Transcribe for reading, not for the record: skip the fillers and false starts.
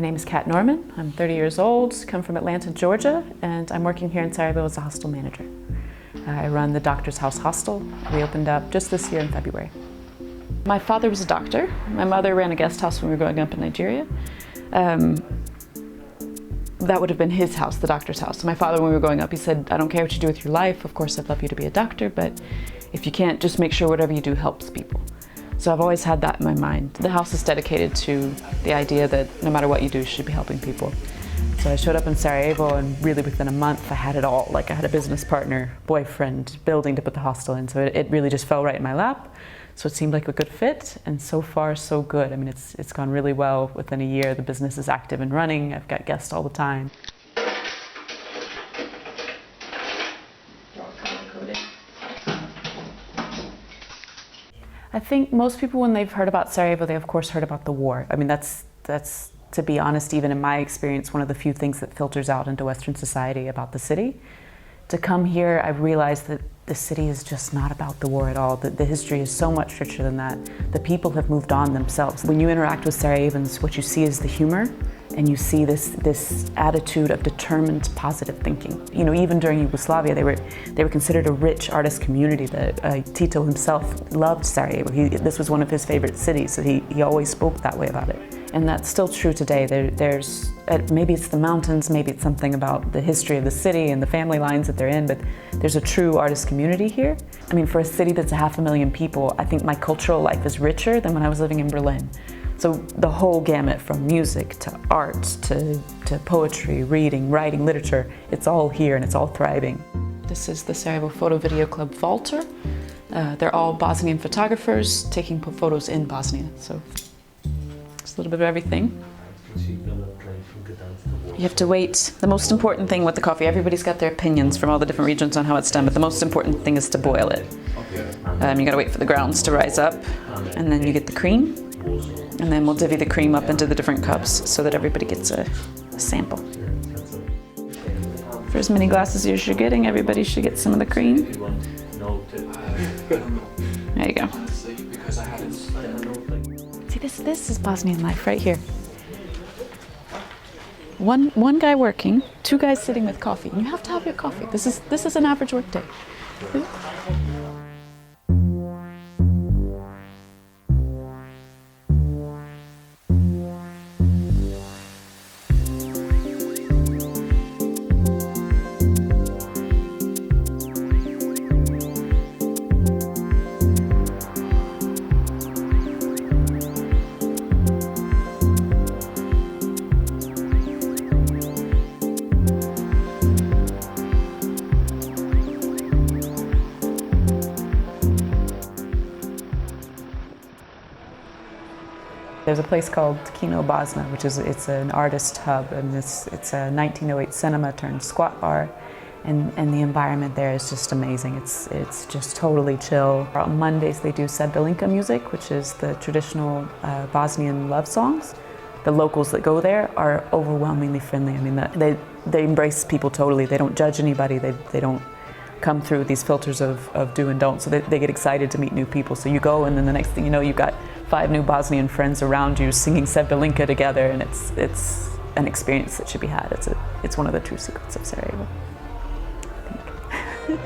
name is Kat Norman. I'm 30 years old, come from Atlanta, Georgia, and I'm working here in Sarajevo as a hostel manager. I run the Doctor's House Hostel. We opened up just this year in February. My father was a doctor. My mother ran a guest house when we were growing up in Nigeria. That would have been his house, the doctor's house. So my father, when we were growing up, he said, I don't care what you do with your life. Of course, I'd love you to be a doctor, but if you can't, just make sure whatever you do helps people. So I've always had that in my mind. The house is dedicated to the idea that no matter what you do, you should be helping people. So I showed up in Sarajevo, and really within a month, I had it all. Like, I had a business partner, boyfriend, building to put the hostel in. So it really just fell right in my lap. So it seemed like a good fit, and so far, so good. I mean, it's gone really well. Within a year, the business is active and running. I've got guests all the time. I think most people, when they've heard about Sarajevo, they of course heard about the war. I mean, that's to be honest, even in my experience, one of the few things that filters out into Western society about the city. To come here, I've realized that the city is just not about the war at all. The history is so much richer than that. The people have moved on themselves. When you interact with Sarajevans, what you see is the humor, and you see this attitude of determined, positive thinking. You know, even during Yugoslavia, they were considered a rich artist community. Tito himself loved Sarajevo. This was one of his favorite cities, so he always spoke that way about it. And that's still true today. There's maybe it's the mountains, maybe it's something about the history of the city and the family lines that they're in, but there's a true artist community here. I mean, for a city that's 500,000 people, I think my cultural life is richer than when I was living in Berlin. So the whole gamut, from music to art to poetry, reading, writing, literature, it's all here and it's all thriving. This is the Sarajevo Photo Video Club Falter. They're all Bosnian photographers taking photos in Bosnia. So it's a little bit of everything. You have to wait. The most important thing with the coffee, everybody's got their opinions from all the different regions on how it's done, but the most important thing is to boil it. You gotta wait for the grounds to rise up, and then you get the cream. And then we'll divvy the cream up into the different cups so that everybody gets a sample. For as many glasses as you're getting, everybody should get some of the cream. There you go. See, this is Bosnian life right here. One guy working, 2 guys sitting with coffee. You have to have your coffee. This is an average work day. There's a place called Kino Bosna, which is an artist hub, and it's a 1908 cinema turned squat bar, and the environment there is just amazing. It's just totally chill. On Mondays they do Sedbelinka music, which is the traditional Bosnian love songs. The locals that go there are overwhelmingly friendly. I mean, they embrace people totally. They don't judge anybody. They don't come through these filters of do and don't, so they get excited to meet new people. So you go, and then the next thing you know, you've got 5 new Bosnian friends around you singing Sedbelinka together, and it's an experience that should be had. It's one of the true secrets of Sarajevo, I think.